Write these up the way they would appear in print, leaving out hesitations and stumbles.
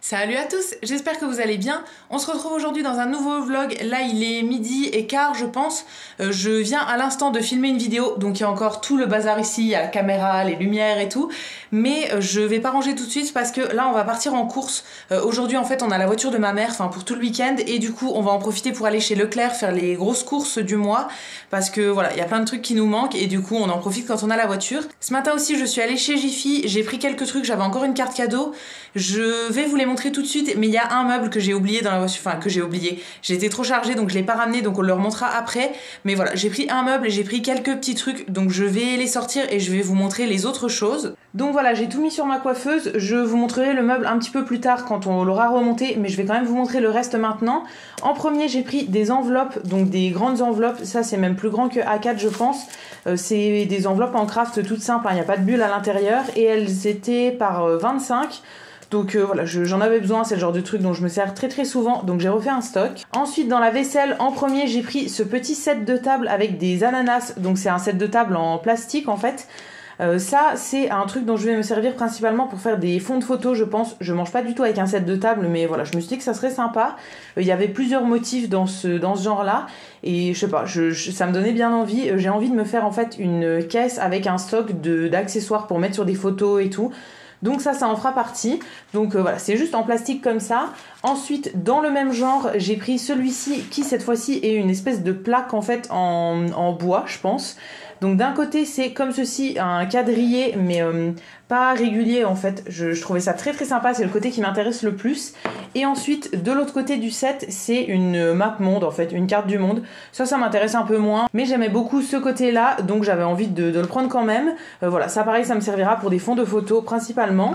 Salut à tous, j'espère que vous allez bien. On se retrouve aujourd'hui dans un nouveau vlog. Là il est 12h15 je pense. Je viens à l'instant de filmer une vidéo, donc il y a encore tout le bazar ici, il y a la caméra, les lumières et tout. Mais je vais pas ranger tout de suite parce que là on va partir en course. Aujourd'hui en fait on a la voiture de ma mère, enfin pour tout le week-end. Et du coup on va en profiter pour aller chez Leclerc faire les grosses courses du mois. Parce que voilà, il y a plein de trucs qui nous manquent et du coup on en profite quand on a la voiture. Ce matin aussi je suis allée chez Jiffy, j'ai pris quelques trucs, j'avais encore une carte cadeau. Je vais vous les montrer tout de suite, mais il y a un meuble que j'ai oublié dans la voiture, enfin que j'ai oublié. J'étais trop chargée donc je l'ai pas ramené, donc on le remontera après. Mais voilà, j'ai pris un meuble et j'ai pris quelques petits trucs, donc je vais les sortir et je vais vous montrer les autres choses. Donc voilà, j'ai tout mis sur ma coiffeuse, je vous montrerai le meuble un petit peu plus tard quand on l'aura remonté, mais je vais quand même vous montrer le reste maintenant. En premier, j'ai pris des enveloppes, donc des grandes enveloppes, ça c'est même plus grand que A4 je pense. C'est des enveloppes en craft toutes simples, il n'y a pas de bulle à l'intérieur, et elles étaient par 25. Donc voilà, j'en avais besoin, c'est le genre de truc dont je me sers très souvent, donc j'ai refait un stock. Ensuite dans la vaisselle, en premier j'ai pris ce petit set de table avec des ananas, donc c'est un set de table en plastique en fait. Ça c'est un truc dont je vais me servir principalement pour faire des fonds de photos je pense. Je mange pas du tout avec un set de table mais voilà, je me suis dit que ça serait sympa. Il y avait plusieurs motifs dans ce genre là et je sais pas, ça me donnait bien envie. J'ai envie de me faire en fait une caisse avec un stock d'accessoires pour mettre sur des photos et tout. Donc ça en fera partie. Donc voilà, c'est juste en plastique comme ça. Ensuite, dans le même genre, j'ai pris celui-ci qui cette fois-ci est une espèce de plaque en fait en bois, je pense. Donc d'un côté, c'est comme ceci, un quadrillé, mais pas régulier en fait. Je trouvais ça très sympa, c'est le côté qui m'intéresse le plus. Et ensuite, de l'autre côté du set, c'est une map monde en fait, une carte du monde. Ça m'intéresse un peu moins, mais j'aimais beaucoup ce côté-là, donc j'avais envie de le prendre quand même. Voilà, ça pareil, ça me servira pour des fonds de photos principalement.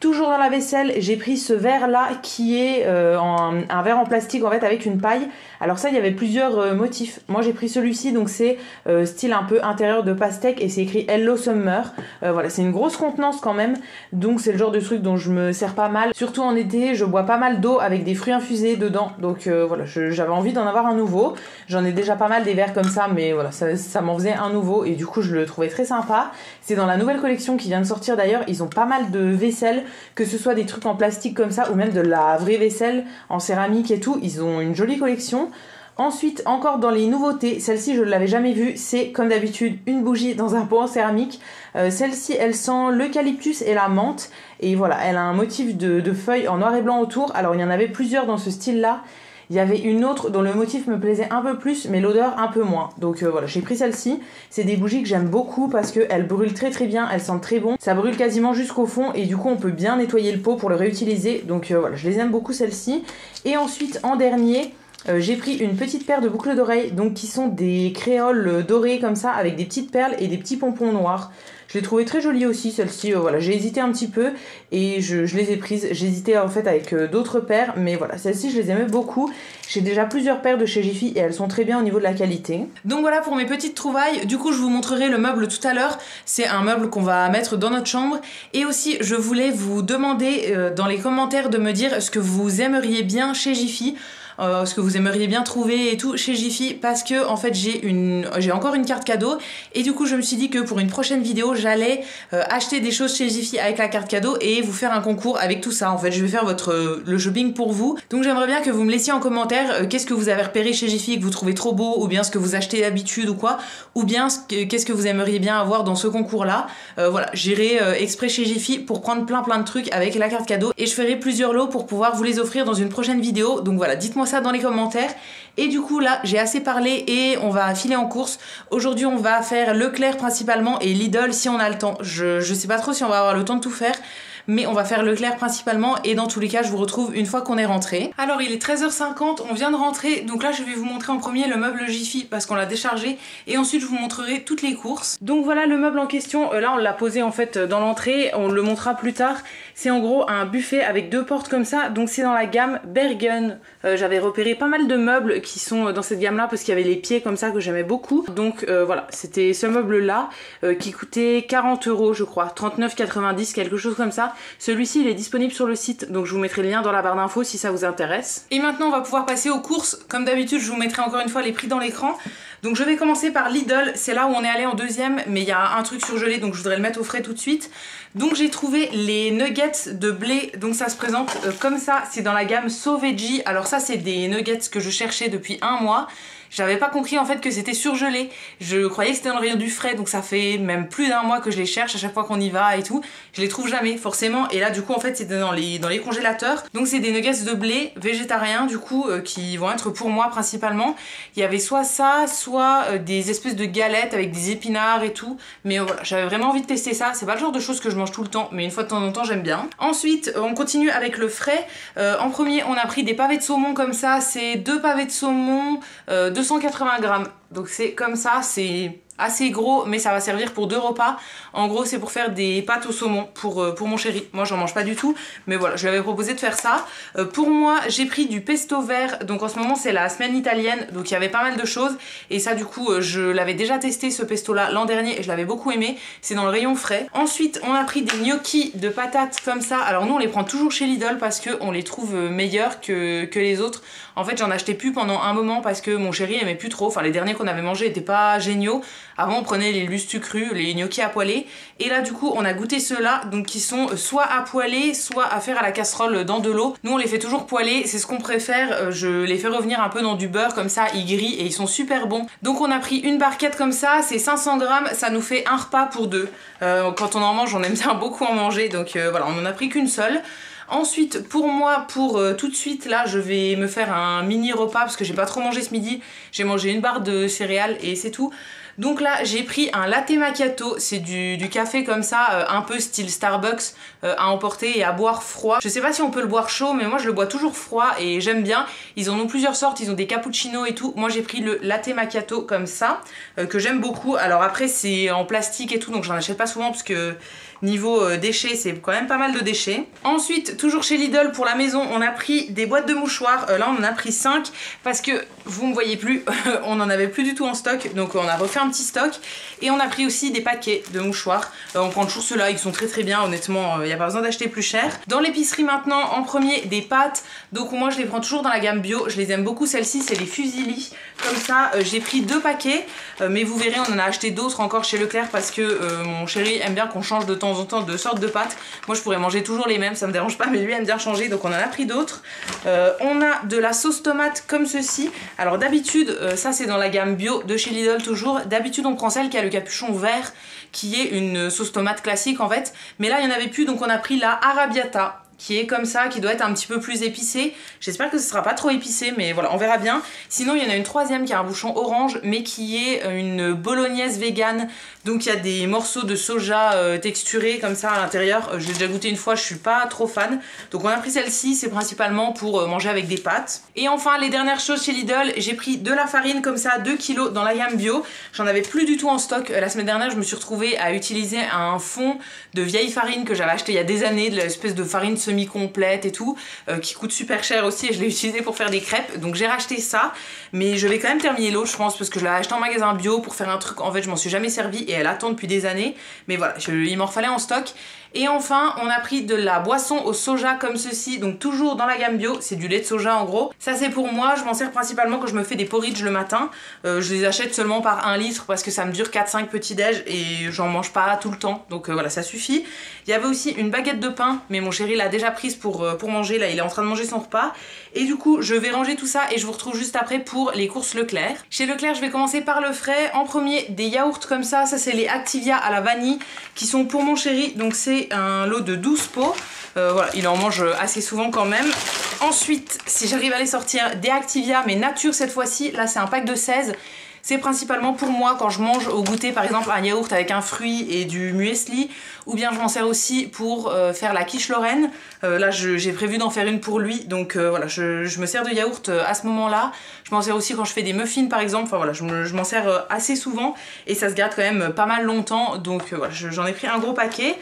Toujours dans la vaisselle, j'ai pris ce verre là qui est un verre en plastique en fait avec une paille. Alors ça, il y avait plusieurs motifs. Moi j'ai pris celui-ci, donc c'est style un peu intérieur de pastèque et c'est écrit Hello Summer. Voilà, c'est une grosse contenance quand même, donc c'est le genre de truc dont je me sers pas mal. Surtout en été, je bois pas mal d'eau avec des fruits infusés dedans, donc voilà, j'avais envie d'en avoir un nouveau. J'en ai déjà pas mal des verres comme ça, mais voilà, ça m'en faisait un nouveau et du coup je le trouvais très sympa. C'est dans la nouvelle collection qui vient de sortir d'ailleurs, ils ont pas mal de vaisselle, que ce soit des trucs en plastique comme ça ou même de la vraie vaisselle en céramique et tout. Ils ont une jolie collection. Ensuite, encore dans les nouveautés, celle-ci je ne l'avais jamais vue, c'est comme d'habitude une bougie dans un pot en céramique. Celle-ci elle sent l'eucalyptus et la menthe et voilà, elle a un motif de feuilles en noir et blanc autour. Alors il y en avait plusieurs dans ce style-là. Il y avait une autre dont le motif me plaisait un peu plus, mais l'odeur un peu moins. Donc voilà, j'ai pris celle-ci. C'est des bougies que j'aime beaucoup parce qu'elles brûlent très bien, elles sentent très bon. Ça brûle quasiment jusqu'au fond et du coup on peut bien nettoyer le pot pour le réutiliser. Donc voilà, je les aime beaucoup celles-ci. Et ensuite, en dernier, j'ai pris une petite paire de boucles d'oreilles, donc qui sont des créoles dorées comme ça, avec des petites perles et des petits pompons noirs. Je l'ai trouvé très jolie aussi celle-ci, voilà, j'ai hésité un petit peu et je les ai prises. J'hésitais en fait avec d'autres paires, mais voilà, celles-ci je les aimais beaucoup. J'ai déjà plusieurs paires de chez Jiffy et elles sont très bien au niveau de la qualité. Donc voilà pour mes petites trouvailles. Du coup je vous montrerai le meuble tout à l'heure. C'est un meuble qu'on va mettre dans notre chambre. Et aussi je voulais vous demander dans les commentaires de me dire ce que vous aimeriez bien chez Jiffy. Ce que vous aimeriez bien trouver et tout chez Jiffy, parce que en fait j'ai encore une carte cadeau et du coup je me suis dit que pour une prochaine vidéo j'allais acheter des choses chez Jiffy avec la carte cadeau et vous faire un concours avec tout ça. En fait je vais faire le shopping pour vous, donc j'aimerais bien que vous me laissiez en commentaire qu'est-ce que vous avez repéré chez Jiffy que vous trouvez trop beau, ou bien ce que vous achetez d'habitude ou quoi, ou bien qu'est-ce que vous aimeriez bien avoir dans ce concours là. Voilà, j'irai exprès chez Jiffy pour prendre plein de trucs avec la carte cadeau et je ferai plusieurs lots pour pouvoir vous les offrir dans une prochaine vidéo. Donc voilà, dites-moi ça dans les commentaires. Et du coup là j'ai assez parlé et on va filer en course. Aujourd'hui on va faire Leclerc principalement et Lidl si on a le temps. Je sais pas trop si on va avoir le temps de tout faire, mais on va faire Leclerc principalement et dans tous les cas je vous retrouve une fois qu'on est rentré. Alors il est 13h50, on vient de rentrer, donc là je vais vous montrer en premier le meuble Jiffy parce qu'on l'a déchargé et ensuite je vous montrerai toutes les courses. Donc voilà le meuble en question, là on l'a posé en fait dans l'entrée, on le montrera plus tard. C'est en gros un buffet avec deux portes comme ça, donc c'est dans la gamme Bergen. J'avais repéré pas mal de meubles qui sont dans cette gamme là parce qu'il y avait les pieds comme ça que j'aimais beaucoup. Donc voilà, c'était ce meuble là qui coûtait 40 € je crois, 39,90 quelque chose comme ça. Celui-ci il est disponible sur le site, donc je vous mettrai le lien dans la barre d'infos si ça vous intéresse. Et maintenant on va pouvoir passer aux courses. Comme d'habitude je vous mettrai encore une fois les prix dans l'écran. Donc je vais commencer par Lidl, c'est là où on est allé en deuxième, mais il y a un truc surgelé donc je voudrais le mettre au frais tout de suite. Donc j'ai trouvé les nuggets de blé, donc ça se présente comme ça, c'est dans la gamme So Veggie. Alors ça c'est des nuggets que je cherchais depuis un mois. J'avais pas compris en fait que c'était surgelé. Je croyais que c'était dans le rayon du frais, donc ça fait même plus d'un mois que je les cherche à chaque fois qu'on y va et tout. Je les trouve jamais forcément, et là du coup en fait c'était dans les congélateurs. Donc c'est des nuggets de blé végétariens du coup qui vont être pour moi principalement. Il y avait soit ça, soit des espèces de galettes avec des épinards et tout. Mais voilà, j'avais vraiment envie de tester ça. C'est pas le genre de choses que je mange tout le temps, mais une fois de temps en temps j'aime bien. Ensuite on continue avec le frais. En premier on a pris des pavés de saumon comme ça. C'est 2 pavés de saumon, 280 grammes, donc c'est comme ça, c'est assez gros mais ça va servir pour 2 repas. En gros c'est pour faire des pâtes au saumon pour mon chéri. Moi j'en mange pas du tout, mais voilà, je lui avais proposé de faire ça. Pour moi j'ai pris du pesto vert, donc en ce moment c'est la semaine italienne, donc il y avait pas mal de choses, et ça du coup je l'avais déjà testé ce pesto là l'an dernier et je l'avais beaucoup aimé, c'est dans le rayon frais. Ensuite on a pris des gnocchis de patates comme ça. Alors nous on les prend toujours chez Lidl parce qu'on les trouve meilleurs que les autres. En fait j'en achetais plus pendant un moment parce que mon chéri aimait plus trop, enfin les derniers qu'on avait mangés étaient pas géniaux. Avant on prenait les lustus crus, les gnocchis à poêler, et là du coup on a goûté ceux-là, donc qui sont soit à poêler, soit à faire à la casserole dans de l'eau. Nous on les fait toujours poêler, c'est ce qu'on préfère. Je les fais revenir un peu dans du beurre comme ça, ils grillent et ils sont super bons. Donc on a pris une barquette comme ça, c'est 500 grammes, ça nous fait un repas pour 2. Quand on en mange, on aime bien beaucoup en manger, donc voilà, on en a pris qu'une seule. Ensuite pour moi, pour tout de suite là je vais me faire un mini repas parce que j'ai pas trop mangé ce midi. J'ai mangé une barre de céréales et c'est tout. Donc là j'ai pris un latte macchiato, c'est du café comme ça, un peu style Starbucks, à emporter et à boire froid. Je sais pas si on peut le boire chaud, mais moi je le bois toujours froid et j'aime bien. Ils en ont plusieurs sortes, ils ont des cappuccinos et tout. Moi j'ai pris le latte macchiato comme ça, que j'aime beaucoup. Alors après c'est en plastique et tout, donc j'en achète pas souvent parce que niveau déchets c'est quand même pas mal de déchets. Ensuite toujours chez Lidl pour la maison on a pris des boîtes de mouchoirs. Là on en a pris 5 parce que vous me voyez plus, on en avait plus du tout en stock, donc on a refait un petit stock. Et on a pris aussi des paquets de mouchoirs. On prend toujours ceux-là, ils sont très bien honnêtement, il n'y a pas besoin d'acheter plus cher. Dans l'épicerie maintenant, en premier des pâtes, donc moi je les prends toujours dans la gamme bio, je les aime beaucoup. Celle-ci c'est les Fusilli, comme ça j'ai pris 2 paquets, mais vous verrez on en a acheté d'autres encore chez Leclerc parce que mon chéri aime bien qu'on change de temps en temps de sortes de pâtes. Moi je pourrais manger toujours les mêmes, ça me dérange pas, mais lui aime bien changer, donc on en a pris d'autres. On a de la sauce tomate comme ceci. Alors d'habitude ça c'est dans la gamme bio de chez Lidl toujours. D'habitude on prend celle qui a le capuchon vert, qui est une sauce tomate classique en fait, mais là il n'y en avait plus, donc on a pris la Arrabbiata qui est comme ça, qui doit être un petit peu plus épicée. J'espère que ce sera pas trop épicé, mais voilà, on verra bien. Sinon il y en a une troisième qui a un bouchon orange, mais qui est une bolognaise végane. Donc il y a des morceaux de soja texturés comme ça à l'intérieur. Je l'ai déjà goûté une fois, je suis pas trop fan. Donc on a pris celle-ci, c'est principalement pour manger avec des pâtes. Et enfin les dernières choses chez Lidl, j'ai pris de la farine comme ça, 2 kilos dans la gamme bio. J'en avais plus du tout en stock. La semaine dernière je me suis retrouvée à utiliser un fond de vieille farine que j'avais acheté il y a des années, de l'espèce de farine semi-complète et tout, qui coûte super cher aussi, et je l'ai utilisé pour faire des crêpes. Donc j'ai racheté ça, mais je vais quand même terminer l'autre je pense, parce que je l'ai acheté en magasin bio pour faire un truc, en fait je m'en suis jamais servi et elle attend depuis des années, mais voilà, il m'en fallait en stock. Et enfin on a pris de la boisson au soja comme ceci, donc toujours dans la gamme bio, c'est du lait de soja en gros. Ça c'est pour moi, je m'en sers principalement quand je me fais des porridge le matin. Je les achète seulement par 1 litre parce que ça me dure 4-5 petits déj et j'en mange pas tout le temps, donc voilà, ça suffit. Il y avait aussi une baguette de pain, mais mon chéri l'a déjà prise pour manger, là il est en train de manger son repas. Et du coup je vais ranger tout ça et je vous retrouve juste après pour les courses Leclerc. Chez Leclerc je vais commencer par le frais. En premier des yaourts comme ça c'est les Activia à la vanille qui sont pour mon chéri, donc c'est un lot de 12 pots. Voilà, il en mange assez souvent quand même. Ensuite, si j'arrive à les sortir, des Activia mais nature cette fois-ci, là c'est un pack de 16. C'est principalement pour moi quand je mange au goûter par exemple un yaourt avec un fruit et du muesli, ou bien je m'en sers aussi pour faire la quiche Lorraine. Là j'ai prévu d'en faire une pour lui, donc voilà, je me sers de yaourt à ce moment-là. Je m'en sers aussi quand je fais des muffins par exemple, enfin voilà, je m'en sers assez souvent et ça se garde quand même pas mal longtemps, donc voilà, j'en ai pris un gros paquet.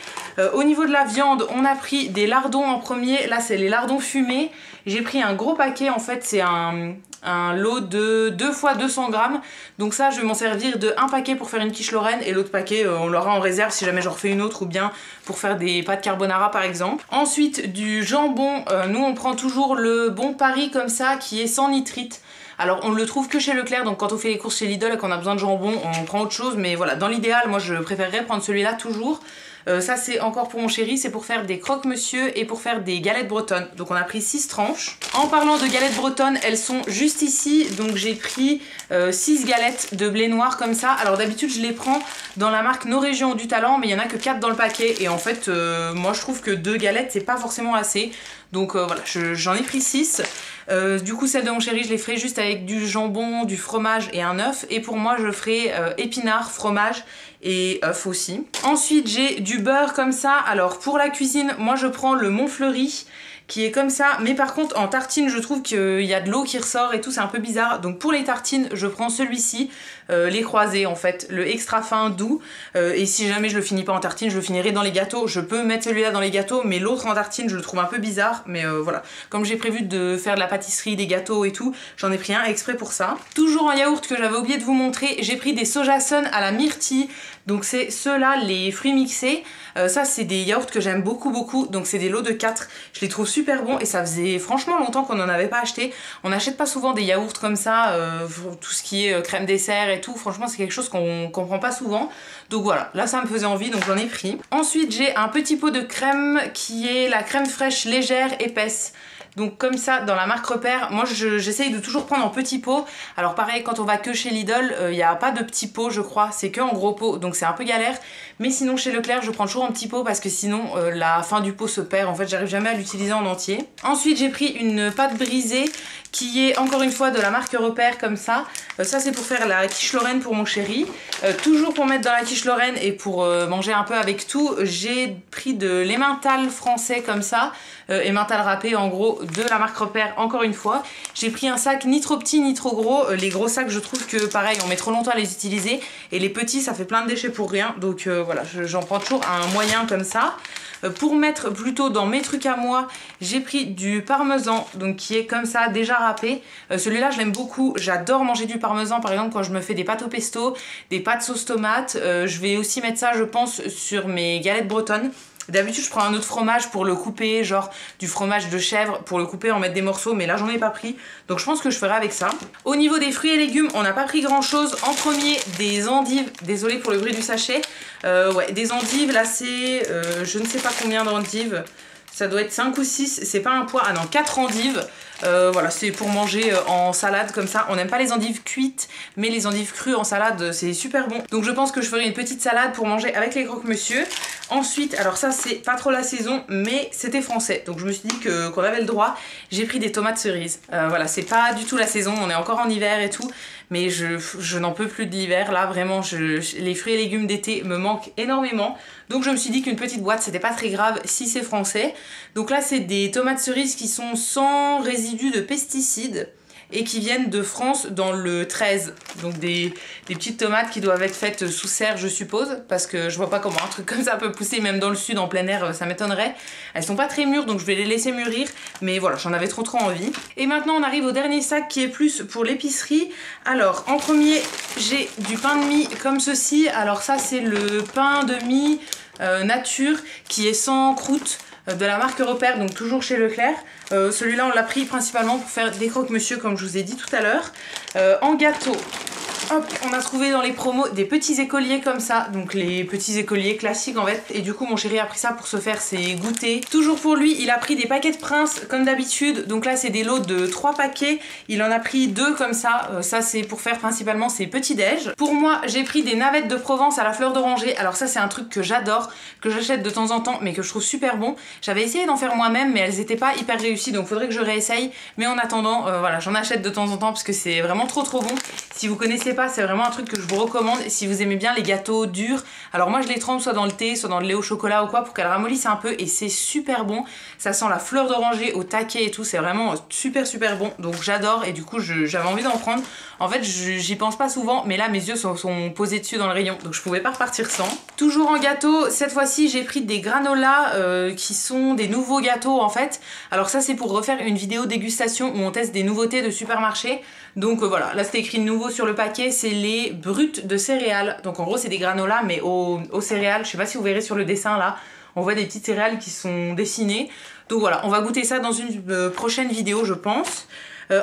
Au niveau de la viande, on a pris des lardons en premier, là c'est les lardons fumés. J'ai pris un gros paquet, en fait c'est un un lot de 2 fois 200 grammes. Donc ça, je vais m'en servir de un paquet pour faire une quiche Lorraine et l'autre paquet, on l'aura en réserve si jamais j'en refais une autre ou bien pour faire des pâtes carbonara par exemple. Ensuite, du jambon, nous on prend toujours le Bon Paris comme ça qui est sans nitrite. Alors on le trouve que chez Leclerc, donc quand on fait les courses chez Lidl et qu'on a besoin de jambon, on prend autre chose, mais voilà, dans l'idéal, moi je préférerais prendre celui-là toujours. Ça c'est encore pour mon chéri, c'est pour faire des croque-monsieur et pour faire des galettes bretonnes. Donc on a pris 6 tranches. En parlant de galettes bretonnes, elles sont juste ici, donc j'ai pris 6 galettes de blé noir comme ça. Alors d'habitude je les prends dans la marque Nos Régions du Talent, mais il y en a que 4 dans le paquet et en fait moi je trouve que 2 galettes c'est pas forcément assez. Donc voilà, j'en ai pris 6. Du coup celle de mon chéri je les ferai juste avec du jambon, du fromage et un œuf. Et pour moi je ferai épinards, fromage et œuf aussi. Ensuite j'ai du beurre comme ça. Alors pour la cuisine moi je prends le Montfleury qui est comme ça, mais par contre en tartine je trouve qu'il y a de l'eau qui ressort et tout, c'est un peu bizarre. Donc pour les tartines je prends celui-ci, les croisés en fait, le extra fin doux, et si jamais je le finis pas en tartine je le finirai dans les gâteaux. Je peux mettre celui-là dans les gâteaux mais l'autre en tartine je le trouve un peu bizarre, mais voilà, comme j'ai prévu de faire de la pâtisserie, des gâteaux et tout, j'en ai pris un exprès pour ça. Toujours en yaourt que j'avais oublié de vous montrer, j'ai pris des Sojasun à la myrtille, donc c'est ceux-là, les fruits mixés. Ça c'est des yaourts que j'aime beaucoup, donc c'est des lots de 4, je les trouve super bons et ça faisait franchement longtemps qu'on n'en avait pas acheté. On n'achète pas souvent des yaourts comme ça, tout ce qui est crème dessert et tout, franchement c'est quelque chose qu'on prend pas souvent. Donc voilà, là ça me faisait envie donc j'en ai pris. Ensuite j'ai un petit pot de crème qui est la crème fraîche légère épaisse. Donc comme ça dans la marque Repère, moi j'essaye de toujours prendre en petit pot. Alors pareil quand on va que chez Lidl, il n'y a pas de petit pot je crois, c'est que en gros pot, donc c'est un peu galère. Mais sinon chez Leclerc je prends toujours en petit pot parce que sinon la fin du pot se perd, en fait j'arrive jamais à l'utiliser en entier. Ensuite j'ai pris une pâte brisée qui est encore une fois de la marque Repère comme ça. Ça c'est pour faire la quiche Lorraine pour mon chéri. Toujours pour mettre dans la quiche Lorraine et pour manger un peu avec tout, j'ai pris de l'emmental français comme ça, emmental râpé en gros de la marque Repère encore une fois. J'ai pris un sac ni trop petit ni trop gros. Les gros sacs je trouve que pareil on met trop longtemps à les utiliser et les petits ça fait plein de déchets pour rien, donc voilà, j'en prends toujours un moyen comme ça. Pour mettre plutôt dans mes trucs à moi, j'ai pris du parmesan, donc qui est comme ça déjà râpé. Celui-là je l'aime beaucoup, j'adore manger du parmesan par exemple quand je me fais des pâtes au pesto, des pâtes sauce tomate. Je vais aussi mettre ça je pense sur mes galettes bretonnes. D'habitude je prends un autre fromage pour le couper, genre du fromage de chèvre pour le couper, en mettre des morceaux, mais là j'en ai pas pris, donc je pense que je ferai avec ça. Au niveau des fruits et légumes, on n'a pas pris grand chose. En premier, des endives, désolée pour le bruit du sachet, ouais, des endives, là c'est je ne sais pas combien d'endives, ça doit être 5 ou 6, c'est pas un poids, ah non 4 endives. Voilà, c'est pour manger en salade comme ça. On n'aime pas les endives cuites, mais les endives crues en salade c'est super bon. Donc je pense que je ferai une petite salade pour manger avec les croque-monsieur. Ensuite, alors ça c'est pas trop la saison, mais c'était français, donc je me suis dit qu'on avait le droit. J'ai pris des tomates cerises. Voilà, c'est pas du tout la saison, on est encore en hiver et tout, mais je n'en peux plus de l'hiver là, vraiment les fruits et légumes d'été me manquent énormément. Donc je me suis dit qu'une petite boîte c'était pas très grave si c'est français. Donc là c'est des tomates cerises qui sont sans résidus de pesticides et qui viennent de France dans le 13. Donc des petites tomates qui doivent être faites sous serre je suppose, parce que je vois pas comment un truc comme ça peut pousser même dans le sud en plein air, ça m'étonnerait. Elles sont pas très mûres donc je vais les laisser mûrir, mais voilà, j'en avais trop envie. Et maintenant on arrive au dernier sac qui est plus pour l'épicerie. Alors en premier j'ai du pain de mie comme ceci. Alors ça c'est le pain de mie nature qui est sans croûte, de la marque Repère, donc toujours chez Leclerc. Celui-là on l'a pris principalement pour faire des croque-monsieur comme je vous ai dit tout à l'heure. En gâteau, hop, on a trouvé dans les promos des petits écoliers comme ça, donc les petits écoliers classiques en fait, et du coup mon chéri a pris ça pour se faire ses goûters. Toujours pour lui, il a pris des paquets de Prince comme d'habitude, donc là c'est des lots de 3 paquets, il en a pris 2 comme ça, ça c'est pour faire principalement ses petits déj. Pour moi j'ai pris des navettes de Provence à la fleur d'oranger. Alors ça c'est un truc que j'adore, que j'achète de temps en temps mais que je trouve super bon. J'avais essayé d'en faire moi-même mais elles étaient pas hyper réussies, donc faudrait que je réessaye, mais en attendant voilà, j'en achète de temps en temps parce que c'est vraiment trop bon. Si vous connaissez pas pas, c'est vraiment un truc que je vous recommande si vous aimez bien les gâteaux durs. Alors moi je les trempe soit dans le thé, soit dans le lait au chocolat ou quoi pour qu'elles ramollissent un peu et c'est super bon. Ça sent la fleur d'oranger au taquet et tout, c'est vraiment super bon. Donc j'adore et du coup j'avais envie d'en prendre. En fait j'y pense pas souvent mais là mes yeux sont posés dessus dans le rayon donc je pouvais pas repartir sans. Toujours en gâteau, cette fois-ci j'ai pris des granolas qui sont des nouveaux gâteaux en fait. Alors ça c'est pour refaire une vidéo dégustation où on teste des nouveautés de supermarché. Donc voilà, là c'était écrit nouveau sur le paquet, c'est les bruts de céréales. Donc en gros c'est des granolas mais aux céréales, je sais pas si vous verrez sur le dessin là, on voit des petites céréales qui sont dessinées. Donc voilà, on va goûter ça dans une prochaine vidéo je pense.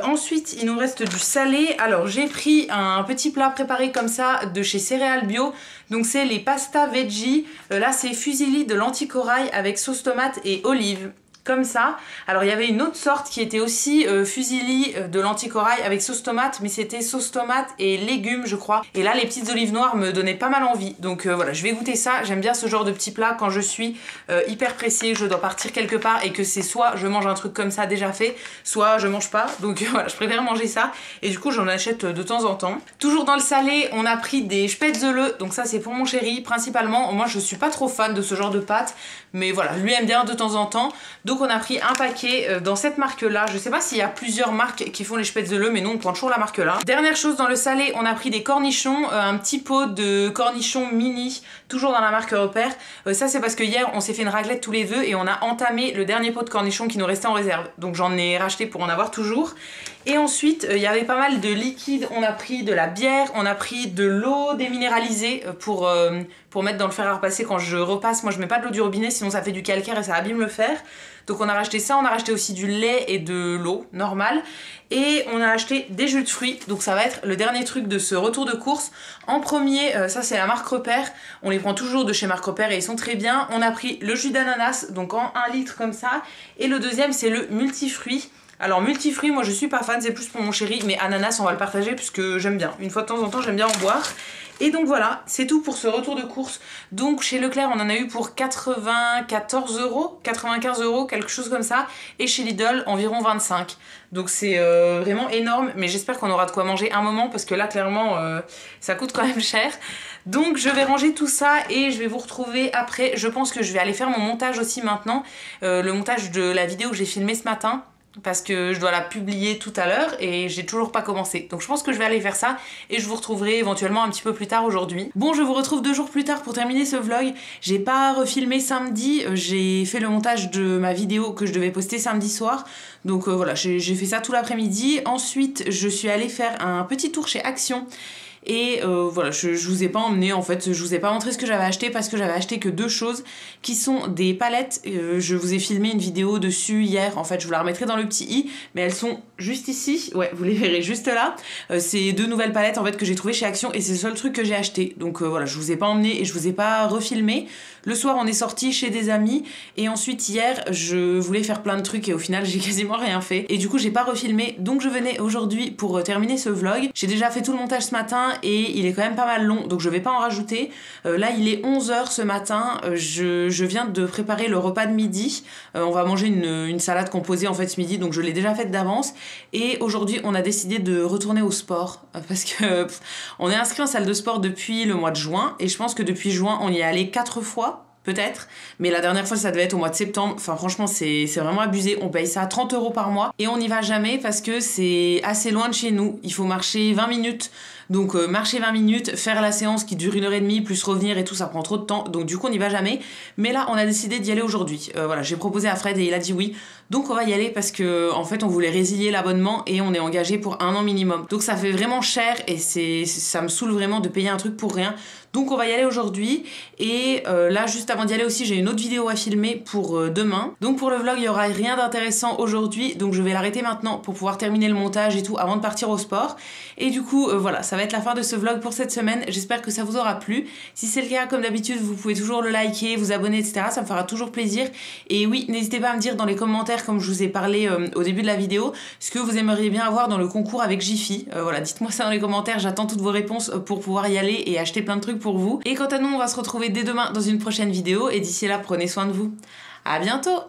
Ensuite il nous reste du salé. Alors j'ai pris un petit plat préparé comme ça de chez Céréales Bio. Donc c'est les pasta veggie. Là c'est fusilli de lentilles corail avec sauce tomate et olive. Comme ça. Alors il y avait une autre sorte qui était aussi fusilli de lentilles corail avec sauce tomate, mais c'était sauce tomate et légumes je crois. Et là les petites olives noires me donnaient pas mal envie. Donc voilà, je vais goûter ça. J'aime bien ce genre de petits plats quand je suis hyper pressée, je dois partir quelque part et que c'est soit je mange un truc comme ça déjà fait, soit je mange pas. Donc voilà, je préfère manger ça. Et du coup j'en achète de temps en temps. Toujours dans le salé, on a pris des spätzle. Donc ça c'est pour mon chéri principalement. Moi je suis pas trop fan de ce genre de pâtes, mais voilà, lui aime bien de temps en temps. Donc on a pris un paquet dans cette marque là. Je sais pas s'il y a plusieurs marques qui font les spätzle, mais nous on prend toujours la marque là. Dernière chose dans le salé, on a pris des cornichons, un petit pot de cornichons mini, toujours dans la marque Repère. Ça c'est parce que hier on s'est fait une raclette tous les deux et on a entamé le dernier pot de cornichons qui nous restait en réserve. Donc j'en ai racheté pour en avoir toujours. Et ensuite il y avait pas mal de liquides, on a pris de la bière, on a pris de l'eau déminéralisée pour mettre dans le fer à repasser quand je repasse. Moi je mets pas de l'eau du robinet sinon ça fait du calcaire et ça abîme le fer. Donc on a racheté ça, on a racheté aussi du lait et de l'eau normale. Et on a acheté des jus de fruits, donc ça va être le dernier truc de ce retour de course. En premier, ça c'est la marque Repère, on les prend toujours de chez marque Repère et ils sont très bien. On a pris le jus d'ananas, donc en 1 litre comme ça. Et le deuxième c'est le multifruit. Alors multifruits, moi je suis pas fan, c'est plus pour mon chéri, mais ananas on va le partager puisque j'aime bien. Une fois de temps en temps j'aime bien en boire. Et donc voilà, c'est tout pour ce retour de course. Donc chez Leclerc on en a eu pour 94 €, 95 €, quelque chose comme ça. Et chez Lidl environ 25. Donc c'est vraiment énorme, mais j'espère qu'on aura de quoi manger un moment parce que là clairement ça coûte quand même cher. Donc je vais ranger tout ça et je vais vous retrouver après. Je pense que je vais aller faire mon montage aussi maintenant. Le montage de la vidéo que j'ai filmée ce matin. Parce que je dois la publier tout à l'heure et j'ai toujours pas commencé. Donc je pense que je vais aller faire ça et je vous retrouverai éventuellement un petit peu plus tard aujourd'hui. Bon, je vous retrouve 2 jours plus tard pour terminer ce vlog. J'ai pas refilmé samedi, j'ai fait le montage de ma vidéo que je devais poster samedi soir. Donc voilà, j'ai fait ça tout l'après-midi. Ensuite, je suis allée faire un petit tour chez Action. Et voilà, je vous ai pas emmené en fait, je vous ai pas montré ce que j'avais acheté parce que j'avais acheté que 2 choses qui sont des palettes. Je vous ai filmé une vidéo dessus hier, en fait je vous la remettrai dans le petit i, mais elles sont juste ici, ouais vous les verrez juste là. C'est 2 nouvelles palettes en fait que j'ai trouvées chez Action et c'est le seul truc que j'ai acheté. Donc voilà, je vous ai pas emmené et je vous ai pas refilmé. Le soir on est sorti chez des amis et ensuite hier je voulais faire plein de trucs et au final j'ai quasiment rien fait. Et du coup j'ai pas refilmé, donc je venais aujourd'hui pour terminer ce vlog. J'ai déjà fait tout le montage ce matin et il est quand même pas mal long donc je vais pas en rajouter. Là il est 11 h ce matin, je viens de préparer le repas de midi. On va manger une salade composée en fait ce midi donc je l'ai déjà faite d'avance. Et aujourd'hui on a décidé de retourner au sport parce que on est inscrit en salle de sport depuis le mois de juin et je pense que depuis juin on y est allé 4 fois. Peut-être, mais la dernière fois ça devait être au mois de septembre. Enfin franchement c'est vraiment abusé, on paye ça 30 € par mois et on n'y va jamais parce que c'est assez loin de chez nous, il faut marcher 20 minutes. Donc marcher 20 minutes, faire la séance qui dure 1h30 plus revenir et tout, ça prend trop de temps, donc du coup on n'y va jamais. Mais là on a décidé d'y aller aujourd'hui. Voilà, j'ai proposé à Fred et il a dit oui, donc on va y aller parce que en fait on voulait résilier l'abonnement et on est engagé pour 1 an minimum. Donc ça fait vraiment cher et ça me saoule vraiment de payer un truc pour rien. Donc on va y aller aujourd'hui et là juste avant d'y aller aussi j'ai une autre vidéo à filmer pour demain. Donc pour le vlog il n'y aura rien d'intéressant aujourd'hui, donc je vais l'arrêter maintenant pour pouvoir terminer le montage et tout avant de partir au sport. Et du coup voilà, ça va être la fin de ce vlog pour cette semaine, j'espère que ça vous aura plu. Si c'est le cas, comme d'habitude vous pouvez toujours le liker, vous abonner etc, ça me fera toujours plaisir. Et oui, n'hésitez pas à me dire dans les commentaires comme je vous ai parlé au début de la vidéo ce que vous aimeriez bien avoir dans le concours avec Jiffy. Voilà, dites-moi ça dans les commentaires, j'attends toutes vos réponses pour pouvoir y aller et acheter plein de trucs pour vous. Et quant à nous on va se retrouver dès demain dans une prochaine vidéo et d'ici là prenez soin de vous. À bientôt.